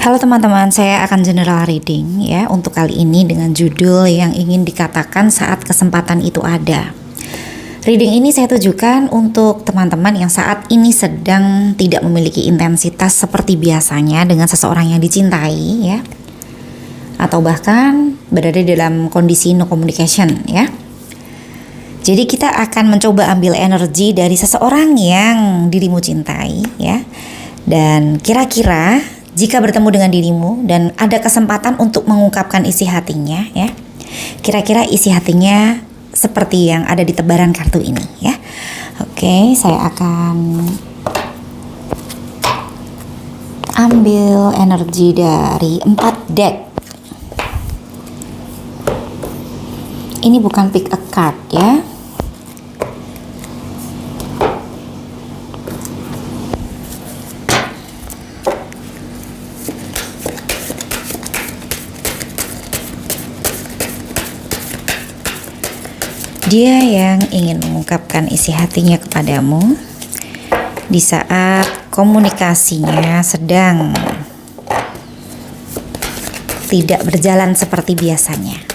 Halo teman-teman, saya akan general reading ya untuk kali ini dengan judul yang ingin dikatakan saat kesempatan itu ada. Reading ini saya tujukan untuk teman-teman yang saat ini sedang tidak memiliki intensitas seperti biasanya dengan seseorang yang dicintai ya. Atau bahkan berada dalam kondisi no communication ya. Jadi kita akan mencoba ambil energi dari seseorang yang dirimu cintai ya. Dan kira-kira jika bertemu dengan dirimu dan ada kesempatan untuk mengungkapkan isi hatinya ya, kira-kira isi hatinya seperti yang ada di tebaran kartu ini ya. Oke, saya akan ambil energi dari 4 deck. Ini bukan pick a card ya. Dia yang ingin mengungkapkan isi hatinya kepadamu di saat komunikasinya sedang tidak berjalan seperti biasanya.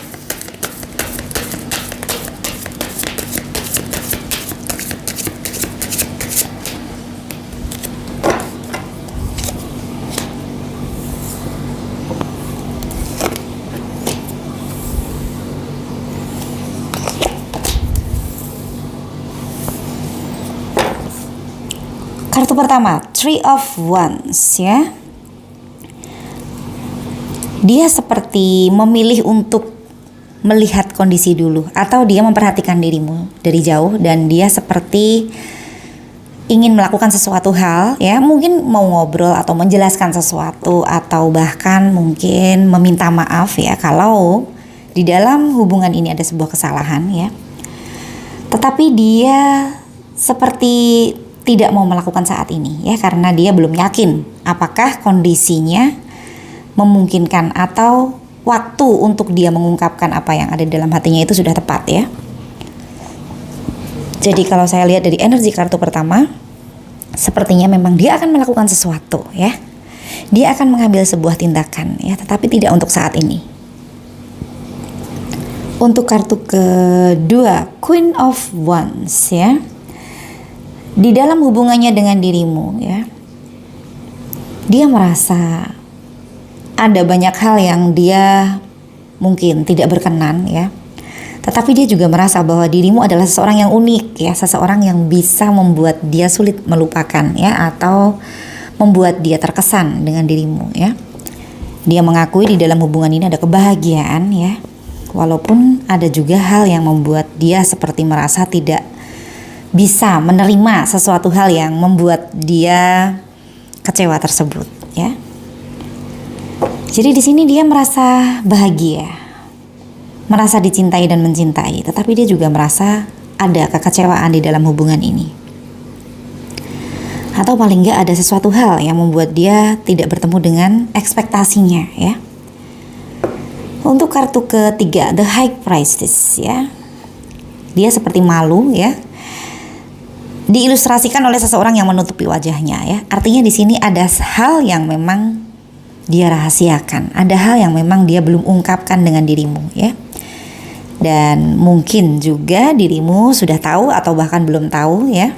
Kartu pertama, Three of Wands ya. Dia seperti memilih untuk melihat kondisi dulu atau dia memperhatikan dirimu dari jauh dan dia seperti ingin melakukan sesuatu hal ya, mungkin mau ngobrol atau menjelaskan sesuatu atau bahkan mungkin meminta maaf ya kalau di dalam hubungan ini ada sebuah kesalahan ya. Tetapi dia seperti tidak mau melakukan saat ini ya, karena dia belum yakin apakah kondisinya memungkinkan atau waktu untuk dia mengungkapkan apa yang ada di dalam hatinya itu sudah tepat ya. Jadi kalau saya lihat dari energi kartu pertama, sepertinya memang dia akan melakukan sesuatu ya. Dia akan mengambil sebuah tindakan ya, tetapi tidak untuk saat ini. Untuk kartu kedua, Queen of Wands ya. Di dalam hubungannya dengan dirimu ya, dia merasa ada banyak hal yang dia mungkin tidak berkenan ya. Tetapi dia juga merasa bahwa dirimu adalah seseorang yang unik ya, seseorang yang bisa membuat dia sulit melupakan ya, atau membuat dia terkesan dengan dirimu ya. Dia mengakui di dalam hubungan ini ada kebahagiaan ya, walaupun ada juga hal yang membuat dia seperti merasa tidak bisa menerima sesuatu hal yang membuat dia kecewa tersebut ya. Jadi di sini dia merasa bahagia, merasa dicintai dan mencintai, tetapi dia juga merasa ada kekecewaan di dalam hubungan ini. Atau paling enggak ada sesuatu hal yang membuat dia tidak bertemu dengan ekspektasinya ya. Untuk kartu ketiga, The High Priestess ya. Dia seperti malu ya. Diilustrasikan oleh seseorang yang menutupi wajahnya ya. Artinya di sini ada hal yang memang dia rahasiakan, ada hal yang memang dia belum ungkapkan dengan dirimu ya. Dan mungkin juga dirimu sudah tahu atau bahkan belum tahu ya.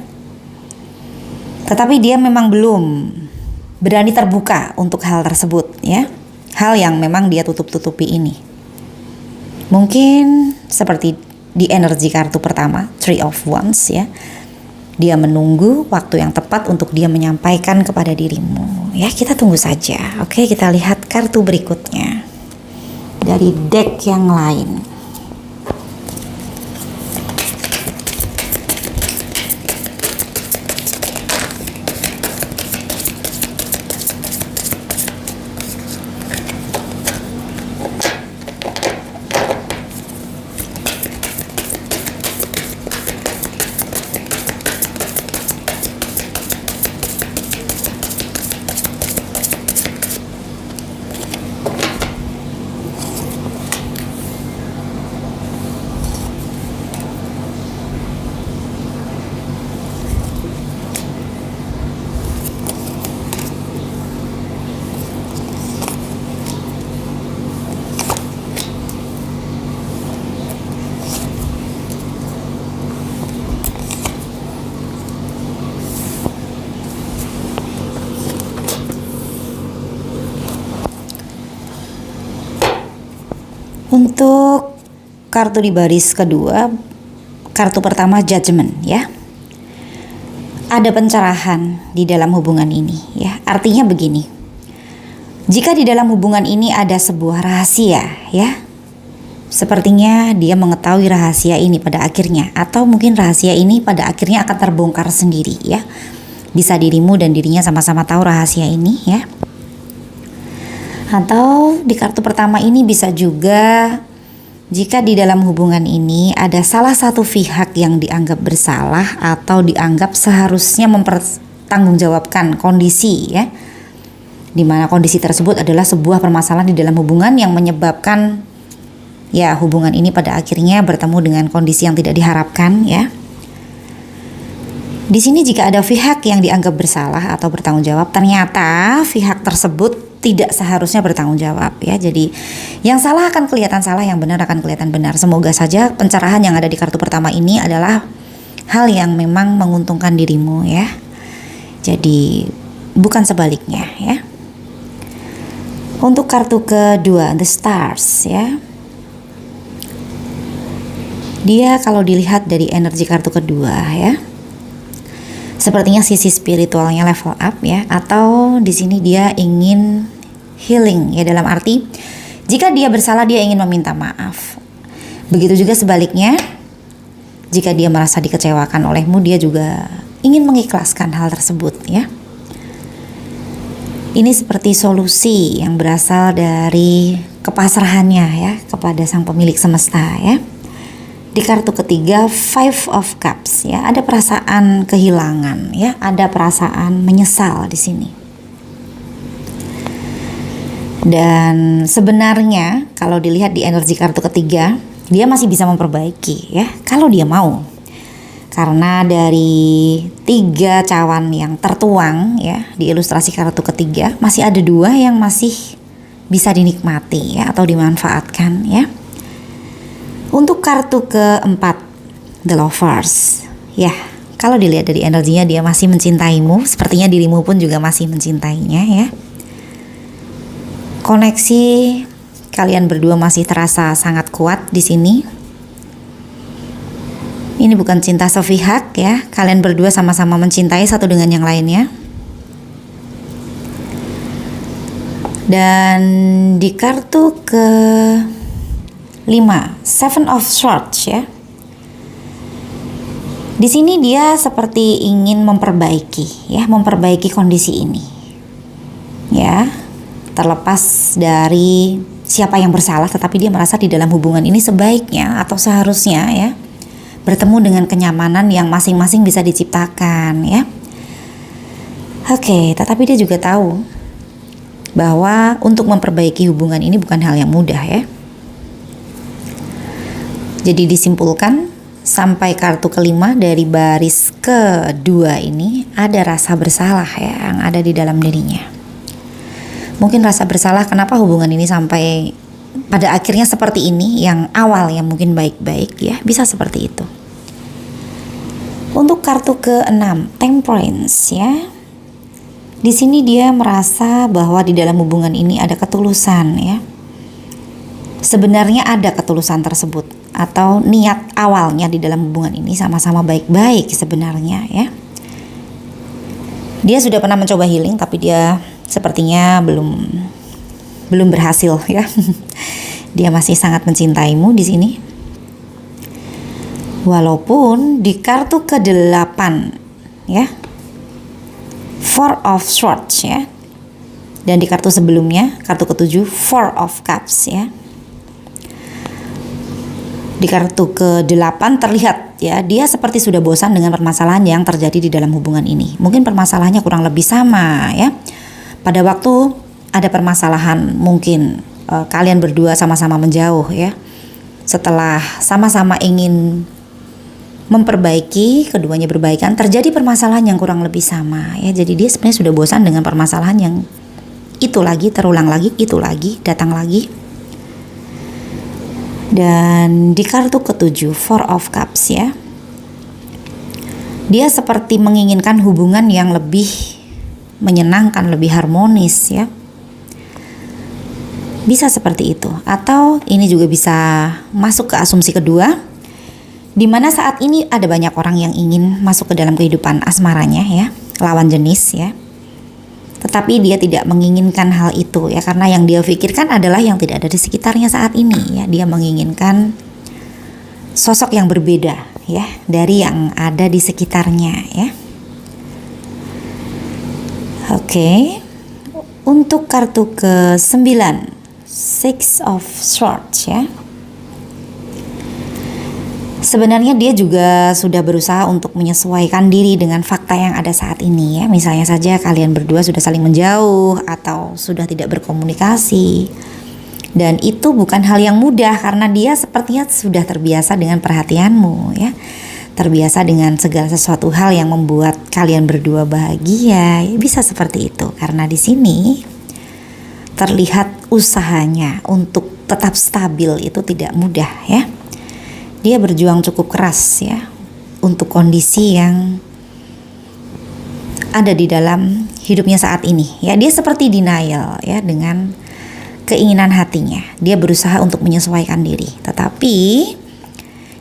Tetapi dia memang belum berani terbuka untuk hal tersebut ya. Hal yang memang dia tutup-tutupi ini. Mungkin seperti di energi kartu pertama, Three of Wands ya. Dia menunggu waktu yang tepat untuk dia menyampaikan kepada dirimu. Ya, kita tunggu saja. Oke, kita lihat kartu berikutnya dari deck yang lain. Untuk kartu di baris kedua, kartu pertama Judgment ya. Ada pencerahan di dalam hubungan ini ya. Artinya begini. Jika di dalam hubungan ini ada sebuah rahasia ya, sepertinya dia mengetahui rahasia ini pada akhirnya, atau mungkin rahasia ini pada akhirnya akan terbongkar sendiri ya. Bisa dirimu dan dirinya sama-sama tahu rahasia ini ya. Atau di kartu pertama ini bisa juga jika di dalam hubungan ini ada salah satu pihak yang dianggap bersalah atau dianggap seharusnya mempertanggungjawabkan kondisi ya, dimana kondisi tersebut adalah sebuah permasalahan di dalam hubungan yang menyebabkan ya hubungan ini pada akhirnya bertemu dengan kondisi yang tidak diharapkan ya. Di sini jika ada pihak yang dianggap bersalah atau bertanggung jawab, ternyata pihak tersebut tidak seharusnya bertanggung jawab ya. Jadi yang salah akan kelihatan salah, yang benar akan kelihatan benar. Semoga saja pencerahan yang ada di kartu pertama ini adalah hal yang memang menguntungkan dirimu ya. Jadi bukan sebaliknya ya. Untuk kartu kedua, The Stars ya. Dia kalau dilihat dari energi kartu kedua ya, sepertinya sisi spiritualnya level up ya, atau di sini dia ingin healing ya, dalam arti jika dia bersalah dia ingin meminta maaf. Begitu juga sebaliknya, jika dia merasa dikecewakan olehmu, dia juga ingin mengikhlaskan hal tersebut ya. Ini seperti solusi yang berasal dari kepasrahannya ya kepada sang pemilik semesta ya. Di kartu ketiga, Five of Cups ya, ada perasaan kehilangan ya, ada perasaan menyesal di sini. Dan sebenarnya kalau dilihat di energi kartu ketiga, dia masih bisa memperbaiki ya kalau dia mau. Karena dari 3 cawan yang tertuang ya di ilustrasi kartu ketiga, masih ada 2 yang masih bisa dinikmati ya atau dimanfaatkan ya. Untuk kartu keempat, The Lovers ya, kalau dilihat dari energinya dia masih mencintaimu, sepertinya dirimu pun juga masih mencintainya ya. Koneksi kalian berdua masih terasa sangat kuat di sini. Ini bukan cinta sepihak ya, kalian berdua sama-sama mencintai satu dengan yang lainnya. Dan di kartu ke 5, Seven of Swords ya. Di sini dia seperti ingin memperbaiki ya, memperbaiki kondisi ini. Ya, terlepas dari siapa yang bersalah, tetapi dia merasa di dalam hubungan ini sebaiknya atau seharusnya ya bertemu dengan kenyamanan yang masing-masing bisa diciptakan ya. Oke, tetapi dia juga tahu bahwa untuk memperbaiki hubungan ini bukan hal yang mudah ya. Jadi disimpulkan sampai kartu kelima dari baris kedua ini ada rasa bersalah ya yang ada di dalam dirinya. Mungkin rasa bersalah kenapa hubungan ini sampai pada akhirnya seperti ini, yang awal yang mungkin baik-baik ya, bisa seperti itu. Untuk kartu ke-6, Temperance ya. Di sini dia merasa bahwa di dalam hubungan ini ada ketulusan ya. Sebenarnya ada ketulusan tersebut, atau niat awalnya di dalam hubungan ini sama-sama baik-baik sebenarnya ya. Dia sudah pernah mencoba healing, tapi dia sepertinya belum berhasil ya. Dia masih sangat mencintaimu di sini. Walaupun di kartu ke-8 ya, Four of Swords ya. Dan di kartu sebelumnya, kartu ke-7, Four of Cups ya. Di kartu ke-8 terlihat ya, dia seperti sudah bosan dengan permasalahan yang terjadi di dalam hubungan ini. Mungkin permasalahannya kurang lebih sama ya. Pada waktu ada permasalahan, mungkin kalian berdua sama-sama menjauh ya. Setelah sama-sama ingin memperbaiki, keduanya berbaikan, terjadi permasalahan yang kurang lebih sama ya. Jadi dia sebenarnya sudah bosan dengan permasalahan yang itu lagi, terulang lagi, itu lagi, datang lagi. Dan di kartu ke-7, Four of Cups ya, dia seperti menginginkan hubungan yang lebih menyenangkan, lebih harmonis ya. Bisa seperti itu. Atau ini juga bisa masuk ke asumsi kedua, di mana saat ini ada banyak orang yang ingin masuk ke dalam kehidupan asmaranya ya, lawan jenis ya. Tetapi dia tidak menginginkan hal itu ya, karena yang dia pikirkan adalah yang tidak ada di sekitarnya saat ini ya. Dia menginginkan sosok yang berbeda ya dari yang ada di sekitarnya ya. Oke. Untuk kartu ke-9, Six of Swords ya. Sebenarnya dia juga sudah berusaha untuk menyesuaikan diri dengan fakta yang ada saat ini ya. Misalnya saja kalian berdua sudah saling menjauh atau sudah tidak berkomunikasi. Dan itu bukan hal yang mudah karena dia sepertinya sudah terbiasa dengan perhatianmu ya. Terbiasa dengan segala sesuatu hal yang membuat kalian berdua bahagia. Ya, bisa seperti itu karena di sini terlihat usahanya untuk tetap stabil itu tidak mudah ya. Dia berjuang cukup keras ya untuk kondisi yang ada di dalam hidupnya saat ini ya. Dia seperti denial ya dengan keinginan hatinya. Dia berusaha untuk menyesuaikan diri, tetapi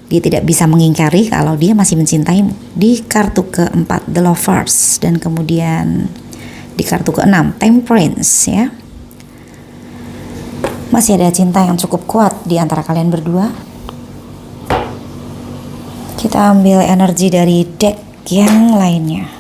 dia tidak bisa mengingkari kalau dia masih mencintaimu. Di kartu ke-4 The Lovers dan kemudian di kartu ke-6 Temperance ya. Masih ada cinta yang cukup kuat di antara kalian berdua. Kita ambil energi dari deck yang lainnya.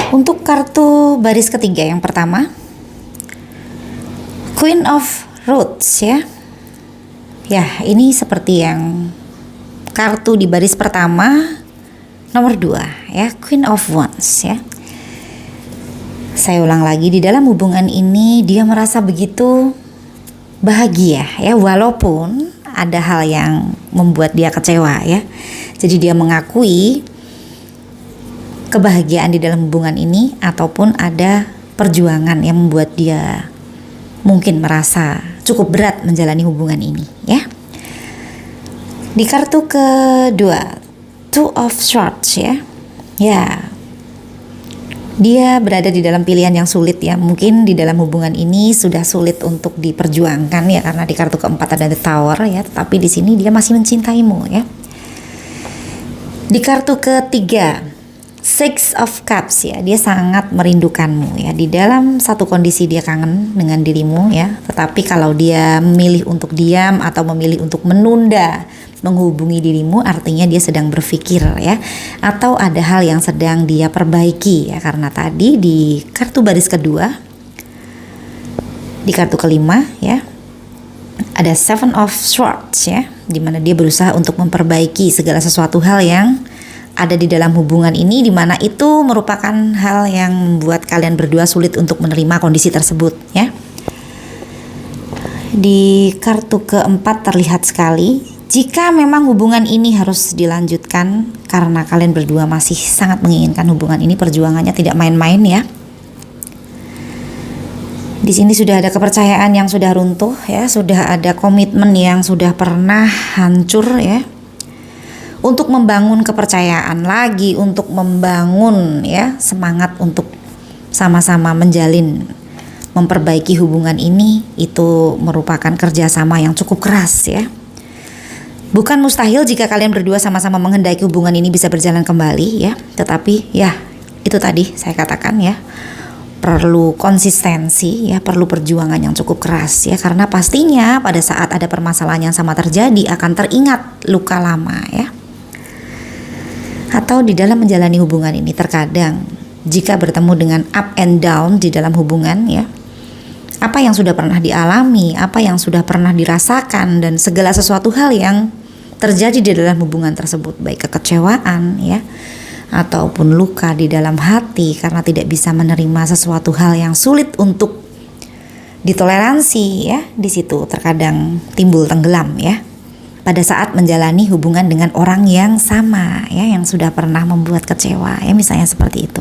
Untuk kartu baris ketiga yang pertama, Queen of Roads ya. Ya, ini seperti yang kartu di baris pertama nomor 2 ya, Queen of Wands ya. Saya ulang lagi, di dalam hubungan ini dia merasa begitu bahagia ya, walaupun ada hal yang membuat dia kecewa ya. Jadi dia mengakui kebahagiaan di dalam hubungan ini, ataupun ada perjuangan yang membuat dia mungkin merasa cukup berat menjalani hubungan ini ya. Di kartu kedua Two of Swords ya. Ya, dia berada di dalam pilihan yang sulit ya. Mungkin di dalam hubungan ini sudah sulit untuk diperjuangkan ya, karena di kartu keempat ada The Tower ya. Tetapi di sini dia masih mencintaimu ya. Di kartu ketiga Six of Cups ya, dia sangat merindukanmu ya. Di dalam satu kondisi dia kangen dengan dirimu ya, tetapi kalau dia memilih untuk diam atau memilih untuk menunda menghubungi dirimu, artinya dia sedang berpikir ya, atau ada hal yang sedang dia perbaiki ya. Karena tadi di kartu baris kedua, di kartu kelima ya, ada Seven of Swords ya, dimana dia berusaha untuk memperbaiki segala sesuatu hal yang ada di dalam hubungan ini, di mana itu merupakan hal yang membuat kalian berdua sulit untuk menerima kondisi tersebut ya. Di kartu keempat terlihat sekali jika memang hubungan ini harus dilanjutkan, karena kalian berdua masih sangat menginginkan hubungan ini, perjuangannya tidak main-main ya. Di sini sudah ada kepercayaan yang sudah runtuh ya, sudah ada komitmen yang sudah pernah hancur ya. Untuk membangun kepercayaan lagi, untuk membangun ya semangat untuk sama-sama menjalin, memperbaiki hubungan ini, itu merupakan kerjasama yang cukup keras ya. Bukan mustahil jika kalian berdua sama-sama menghendaki hubungan ini bisa berjalan kembali ya, tetapi ya itu tadi saya katakan ya, perlu konsistensi ya, perlu perjuangan yang cukup keras ya, karena pastinya pada saat ada permasalahan yang sama terjadi akan teringat luka lama ya. Atau di dalam menjalani hubungan ini terkadang jika bertemu dengan up and down di dalam hubungan ya, apa yang sudah pernah dialami, apa yang sudah pernah dirasakan, dan segala sesuatu hal yang terjadi di dalam hubungan tersebut, baik kekecewaan ya, ataupun luka di dalam hati karena tidak bisa menerima sesuatu hal yang sulit untuk ditoleransi ya, di situ terkadang timbul tenggelam ya pada saat menjalani hubungan dengan orang yang sama ya, yang sudah pernah membuat kecewa ya, misalnya seperti itu.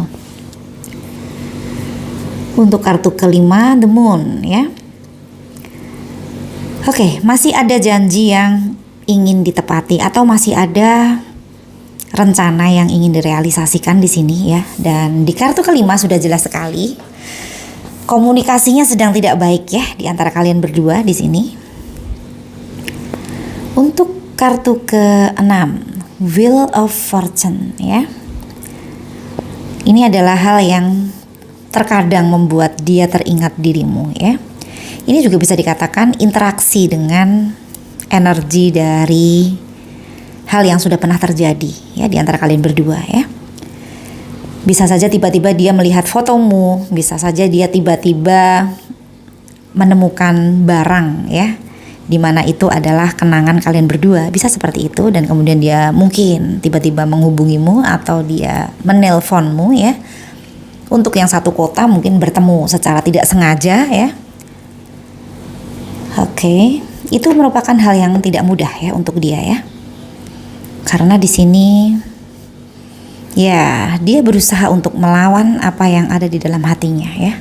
Untuk kartu kelima, The Moon ya. Oke, masih ada janji yang ingin ditepati atau masih ada rencana yang ingin direalisasikan di sini ya. Dan di kartu kelima sudah jelas sekali komunikasinya sedang tidak baik ya di antara kalian berdua di sini. Untuk kartu keenam, Wheel of Fortune ya. Ini adalah hal yang terkadang membuat dia teringat dirimu ya. Ini juga bisa dikatakan interaksi dengan energi dari hal yang sudah pernah terjadi ya di antara kalian berdua ya. Bisa saja tiba-tiba dia melihat fotomu, bisa saja dia tiba-tiba menemukan barang ya, di mana itu adalah kenangan kalian berdua, bisa seperti itu, dan kemudian dia mungkin tiba-tiba menghubungimu atau dia menelponmu ya. Untuk yang satu kota mungkin bertemu secara tidak sengaja ya. Oke, itu merupakan hal yang tidak mudah ya untuk dia ya. Karena di sini ya, dia berusaha untuk melawan apa yang ada di dalam hatinya ya.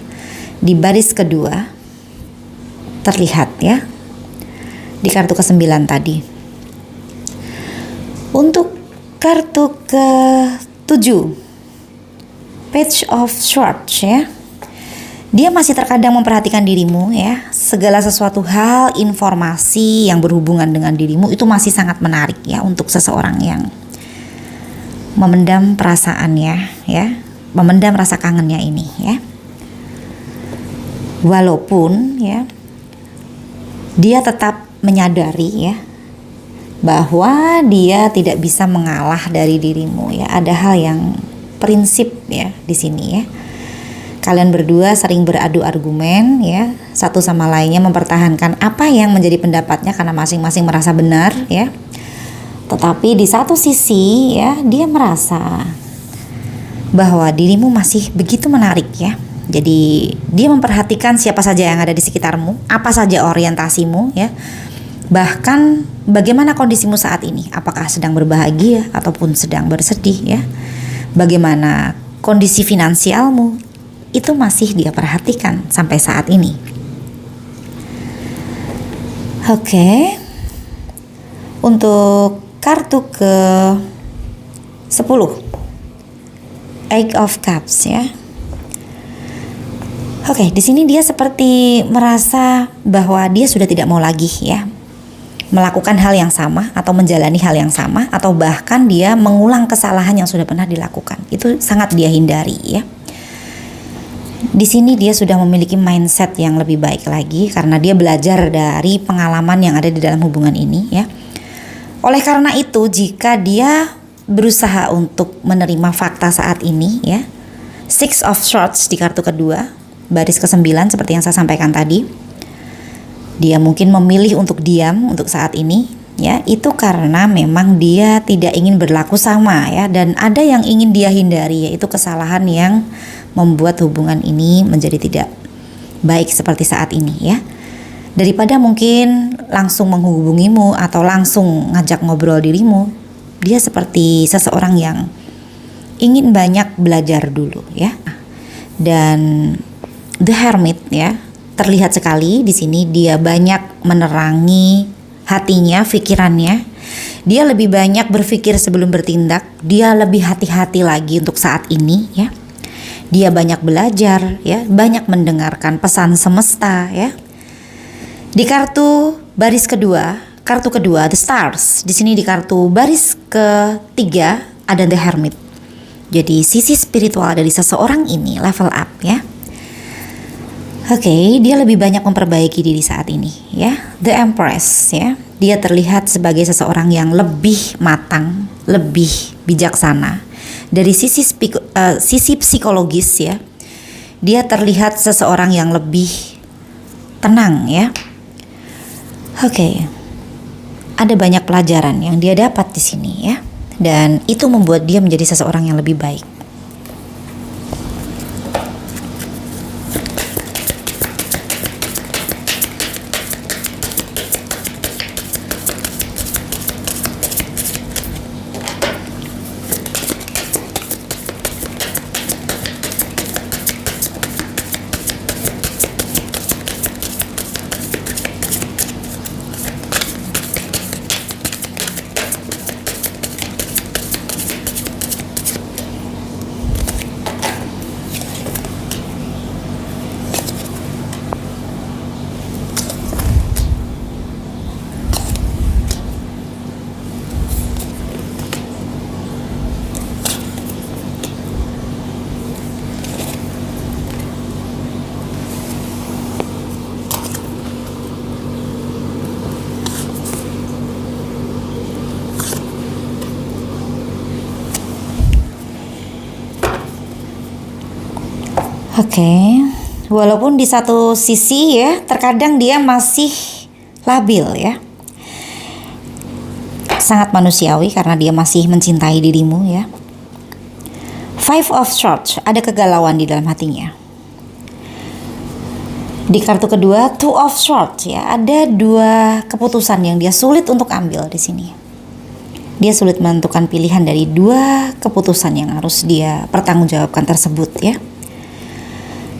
Di baris kedua terlihat ya, di kartu ke-9 tadi. Untuk kartu ke-7, Page of Swords ya. Dia masih terkadang memperhatikan dirimu ya. Segala sesuatu hal, informasi yang berhubungan dengan dirimu itu masih sangat menarik ya untuk seseorang yang memendam perasaannya ya, memendam rasa kangennya ini ya. Walaupun ya, dia tetap menyadari ya bahwa dia tidak bisa mengalah dari dirimu ya. Ada hal yang prinsip ya di sini ya. Kalian berdua sering beradu argumen ya, satu sama lainnya mempertahankan apa yang menjadi pendapatnya karena masing-masing merasa benar ya. Tetapi di satu sisi ya, dia merasa bahwa dirimu masih begitu menarik ya. Jadi dia memperhatikan siapa saja yang ada di sekitarmu, apa saja orientasimu ya. Bahkan bagaimana kondisimu saat ini, apakah sedang berbahagia ataupun sedang bersedih ya. Bagaimana kondisi finansialmu, itu masih dia perhatikan sampai saat ini. Oke. Untuk kartu ke-10, Eight of Cups ya. Oke, di sini dia seperti merasa bahwa dia sudah tidak mau lagi ya melakukan hal yang sama atau menjalani hal yang sama, atau bahkan dia mengulang kesalahan yang sudah pernah dilakukan. Itu sangat dia hindari ya. Di sini dia sudah memiliki mindset yang lebih baik lagi karena dia belajar dari pengalaman yang ada di dalam hubungan ini ya. Oleh karena itu, jika dia berusaha untuk menerima fakta saat ini ya, Six of Swords di kartu kedua, baris ke-9 seperti yang saya sampaikan tadi, dia mungkin memilih untuk diam untuk saat ini ya, itu karena memang dia tidak ingin berlaku sama ya, dan ada yang ingin dia hindari, yaitu kesalahan yang membuat hubungan ini menjadi tidak baik seperti saat ini ya. Daripada mungkin langsung menghubungimu atau langsung ngajak ngobrol dirimu, dia seperti seseorang yang ingin banyak belajar dulu ya. Dan The Hermit ya, terlihat sekali di sini dia banyak menerangi hatinya, pikirannya. Dia lebih banyak berpikir sebelum bertindak. Dia lebih hati-hati lagi untuk saat ini ya. Dia banyak belajar ya, banyak mendengarkan pesan semesta ya. Di kartu baris kedua, kartu kedua The Stars. Di sini di kartu baris ketiga ada The Hermit. Jadi sisi spiritual dari seseorang ini level up ya. Oke, dia lebih banyak memperbaiki diri saat ini ya. The Empress ya. Dia terlihat sebagai seseorang yang lebih matang, lebih bijaksana. Dari sisi psikologis ya. Dia terlihat seseorang yang lebih tenang ya. Oke. Ada banyak pelajaran yang dia dapat di sini ya. Dan itu membuat dia menjadi seseorang yang lebih baik. Oke, walaupun di satu sisi ya, terkadang dia masih labil ya. Sangat manusiawi karena dia masih mencintai dirimu ya. Five of Swords, ada kegalauan di dalam hatinya. Di kartu kedua, Two of Swords ya, ada dua keputusan yang dia sulit untuk ambil di sini. Dia sulit menentukan pilihan dari dua keputusan yang harus dia pertanggungjawabkan tersebut ya.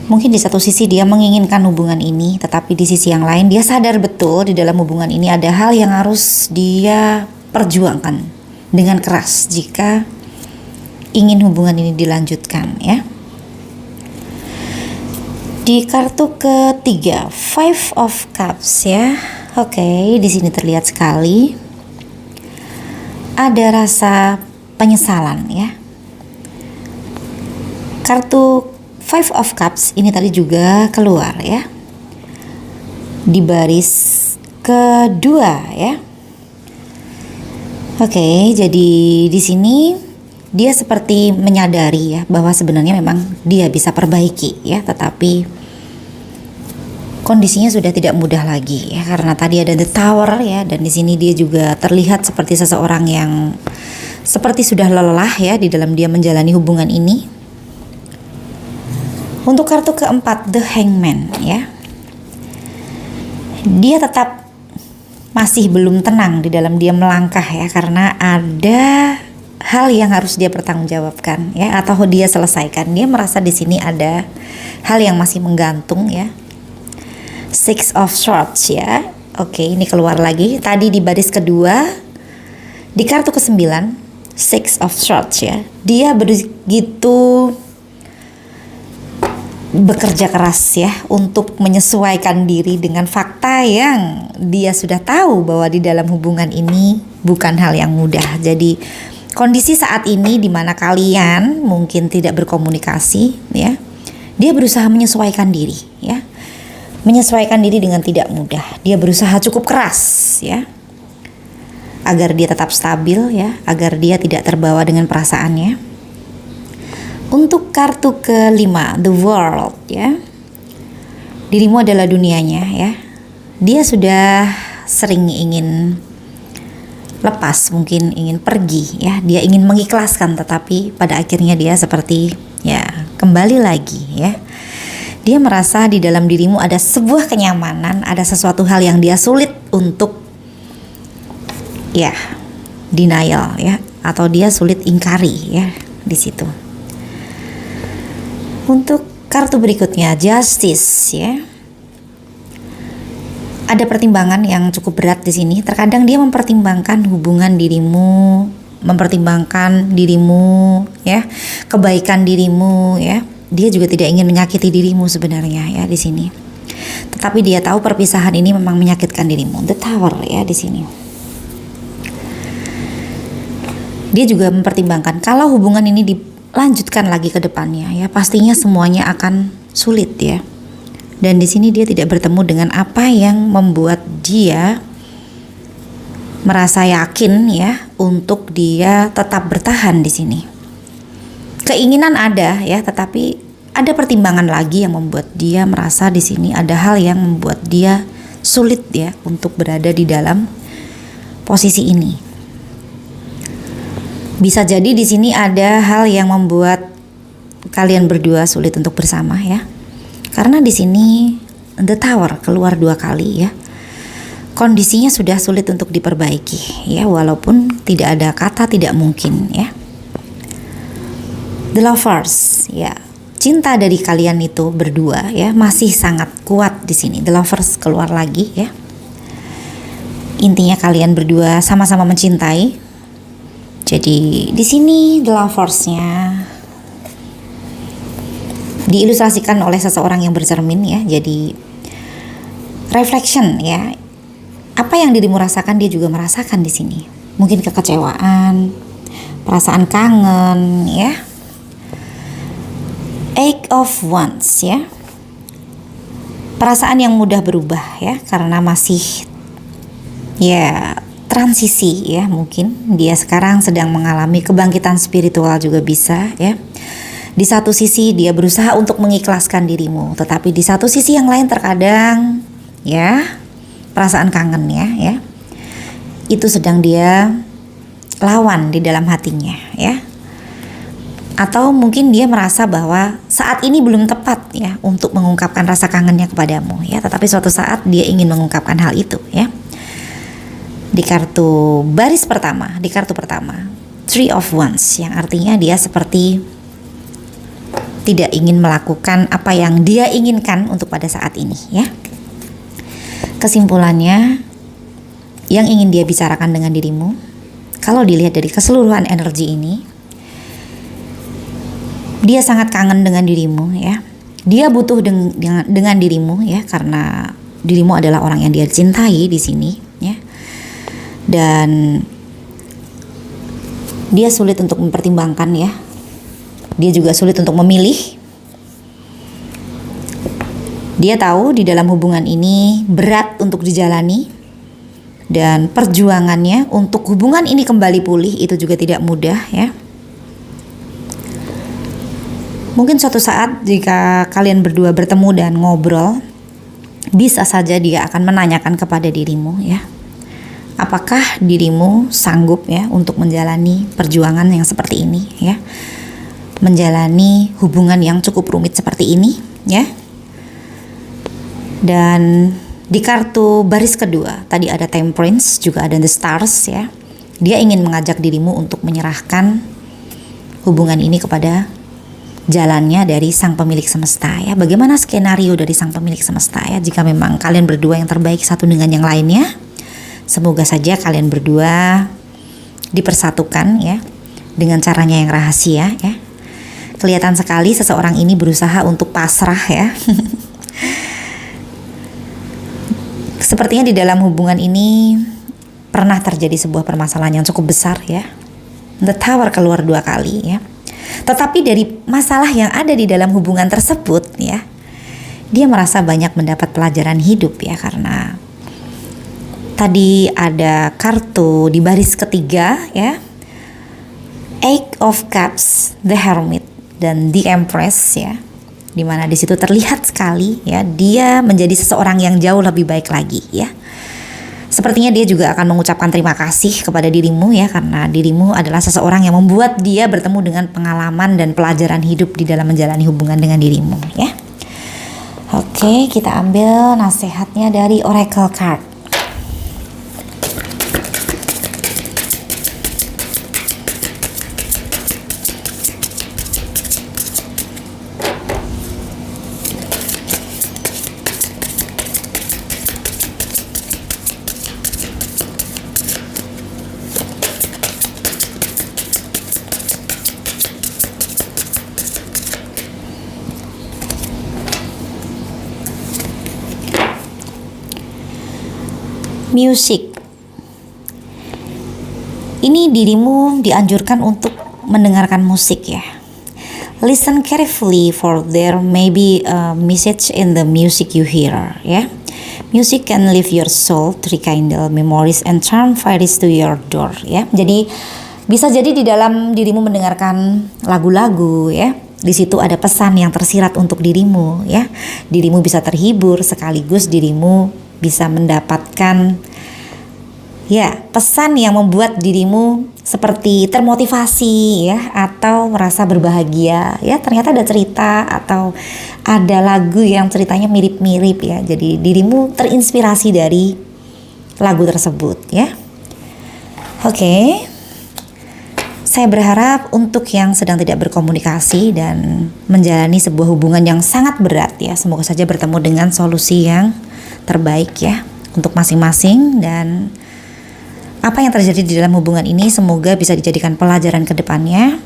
Mungkin di satu sisi dia menginginkan hubungan ini, tetapi di sisi yang lain dia sadar betul di dalam hubungan ini ada hal yang harus dia perjuangkan dengan keras jika ingin hubungan ini dilanjutkan ya. Di kartu ketiga, Five of Cups ya. Oke, di sini terlihat sekali ada rasa penyesalan ya. Kartu Five of Cups ini tadi juga keluar ya. Di baris kedua ya. Oke, jadi di sini dia seperti menyadari ya bahwa sebenarnya memang dia bisa perbaiki ya, tetapi kondisinya sudah tidak mudah lagi ya karena tadi ada the tower ya, dan di sini dia juga terlihat seperti seseorang yang seperti sudah lelah ya di dalam dia menjalani hubungan ini. Untuk kartu keempat, The Hangman ya. Dia tetap masih belum tenang di dalam dia melangkah ya, karena ada hal yang harus dia pertanggungjawabkan ya, atau dia selesaikan. Dia merasa di sini ada hal yang masih menggantung ya. Six of Swords ya. Oke, ini keluar lagi. Tadi di baris kedua, di kartu ke-9, Six of Swords ya. Dia begitu bekerja keras ya untuk menyesuaikan diri dengan fakta yang dia sudah tahu bahwa di dalam hubungan ini bukan hal yang mudah. Jadi kondisi saat ini di mana kalian mungkin tidak berkomunikasi ya, dia berusaha menyesuaikan diri ya. Menyesuaikan diri dengan tidak mudah. Dia berusaha cukup keras ya, agar dia tetap stabil ya, agar dia tidak terbawa dengan perasaannya. Untuk kartu kelima, The World ya. Dirimu adalah dunianya ya. Dia sudah sering ingin lepas, mungkin ingin pergi ya. Dia ingin mengikhlaskan, tetapi pada akhirnya dia seperti ya kembali lagi ya. Dia merasa di dalam dirimu ada sebuah kenyamanan, ada sesuatu hal yang dia sulit untuk ya denial ya, atau dia sulit ingkari ya di situ. Untuk kartu berikutnya, Justice ya. Ada pertimbangan yang cukup berat di sini. Terkadang dia mempertimbangkan hubungan dirimu, mempertimbangkan dirimu ya, kebaikan dirimu ya. Dia juga tidak ingin menyakiti dirimu sebenarnya ya di sini. Tetapi dia tahu perpisahan ini memang menyakitkan dirimu. The Tower ya di sini. Dia juga mempertimbangkan kalau hubungan ini lanjutkan lagi ke depannya ya, pastinya semuanya akan sulit ya. Dan di sini dia tidak bertemu dengan apa yang membuat dia merasa yakin ya untuk dia tetap bertahan di sini. Keinginan ada ya, tetapi ada pertimbangan lagi yang membuat dia merasa di sini ada hal yang membuat dia sulit ya untuk berada di dalam posisi ini. Bisa jadi di sini ada hal yang membuat kalian berdua sulit untuk bersama ya. Karena di sini The Tower keluar 2 kali ya. Kondisinya sudah sulit untuk diperbaiki ya, walaupun tidak ada kata tidak mungkin ya. The Lovers ya. Cinta dari kalian itu berdua ya masih sangat kuat di sini. The Lovers keluar lagi ya. Intinya kalian berdua sama-sama mencintai. Jadi di sini The Lovers-nya diilustrasikan oleh seseorang yang bercermin ya. Jadi reflection ya. Apa yang dirimu rasakan dia juga merasakan di sini. Mungkin kekecewaan, perasaan kangen ya. Eight of Wands ya. Perasaan yang mudah berubah ya karena masih ya transisi ya, mungkin dia sekarang sedang mengalami kebangkitan spiritual juga bisa ya. Di satu sisi dia berusaha untuk mengikhlaskan dirimu, tetapi di satu sisi yang lain terkadang ya perasaan kangen ya itu sedang dia lawan di dalam hatinya ya. Atau mungkin dia merasa bahwa saat ini belum tepat ya untuk mengungkapkan rasa kangennya kepadamu ya, tetapi suatu saat dia ingin mengungkapkan hal itu ya. Di kartu baris pertama, di kartu pertama Three of Wands, yang artinya dia seperti tidak ingin melakukan apa yang dia inginkan untuk pada saat ini ya. Kesimpulannya, yang ingin dia bicarakan dengan dirimu, kalau dilihat dari keseluruhan energi ini, dia sangat kangen dengan dirimu ya. Dia butuh dengan dirimu ya, karena dirimu adalah orang yang dia cintai di sini ya. Dan dia sulit untuk mempertimbangkan ya. Dia juga sulit untuk memilih. Dia tahu di dalam hubungan ini berat untuk dijalani, dan perjuangannya untuk hubungan ini kembali pulih itu juga tidak mudah ya. Mungkin suatu saat jika kalian berdua bertemu dan ngobrol, bisa saja dia akan menanyakan kepada dirimu ya, apakah dirimu sanggup ya untuk menjalani perjuangan yang seperti ini ya, menjalani hubungan yang cukup rumit seperti ini ya. Dan di kartu baris kedua tadi ada Temperance, juga ada The Stars ya. Dia ingin mengajak dirimu untuk menyerahkan hubungan ini kepada jalannya dari sang pemilik semesta ya. Bagaimana skenario dari sang pemilik semesta ya, jika memang kalian berdua yang terbaik satu dengan yang lainnya. Semoga saja kalian berdua dipersatukan ya dengan caranya yang rahasia ya. Kelihatan sekali seseorang ini berusaha untuk pasrah ya. Sepertinya di dalam hubungan ini pernah terjadi sebuah permasalahan yang cukup besar ya. The Tower keluar 2 kali ya. Tetapi dari masalah yang ada di dalam hubungan tersebut ya, dia merasa banyak mendapat pelajaran hidup ya, karena tadi ada kartu di baris ketiga ya, Eight of Cups, The Hermit, dan The Empress ya, dimana di situ terlihat sekali ya dia menjadi seseorang yang jauh lebih baik lagi ya. Sepertinya dia juga akan mengucapkan terima kasih kepada dirimu ya, karena dirimu adalah seseorang yang membuat dia bertemu dengan pengalaman dan pelajaran hidup di dalam menjalani hubungan dengan dirimu ya. Oke, kita ambil nasihatnya dari Oracle Card. Music. Ini dirimu dianjurkan untuk mendengarkan musik ya. Listen carefully for there may be a message in the music you hear, ya. Music can lift your soul, rekindle memories and turn fires to your door, ya. Jadi bisa jadi di dalam dirimu mendengarkan lagu-lagu, ya. Di situ ada pesan yang tersirat untuk dirimu, ya. Dirimu bisa terhibur sekaligus dirimu bisa mendapatkan pesan yang membuat dirimu seperti termotivasi, ya, atau merasa berbahagia, ya. Ternyata ada cerita atau ada lagu yang ceritanya mirip-mirip, ya. Jadi dirimu terinspirasi dari lagu tersebut, ya. Oke. Saya berharap untuk yang sedang tidak berkomunikasi dan menjalani sebuah hubungan yang sangat berat, ya, semoga saja bertemu dengan solusi yang terbaik, ya, untuk masing-masing, dan apa yang terjadi di dalam hubungan ini semoga bisa dijadikan pelajaran ke depannya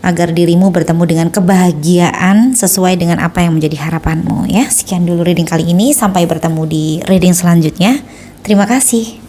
agar dirimu bertemu dengan kebahagiaan sesuai dengan apa yang menjadi harapanmu, ya. Sekian dulu reading kali ini, sampai bertemu di reading selanjutnya. Terima kasih.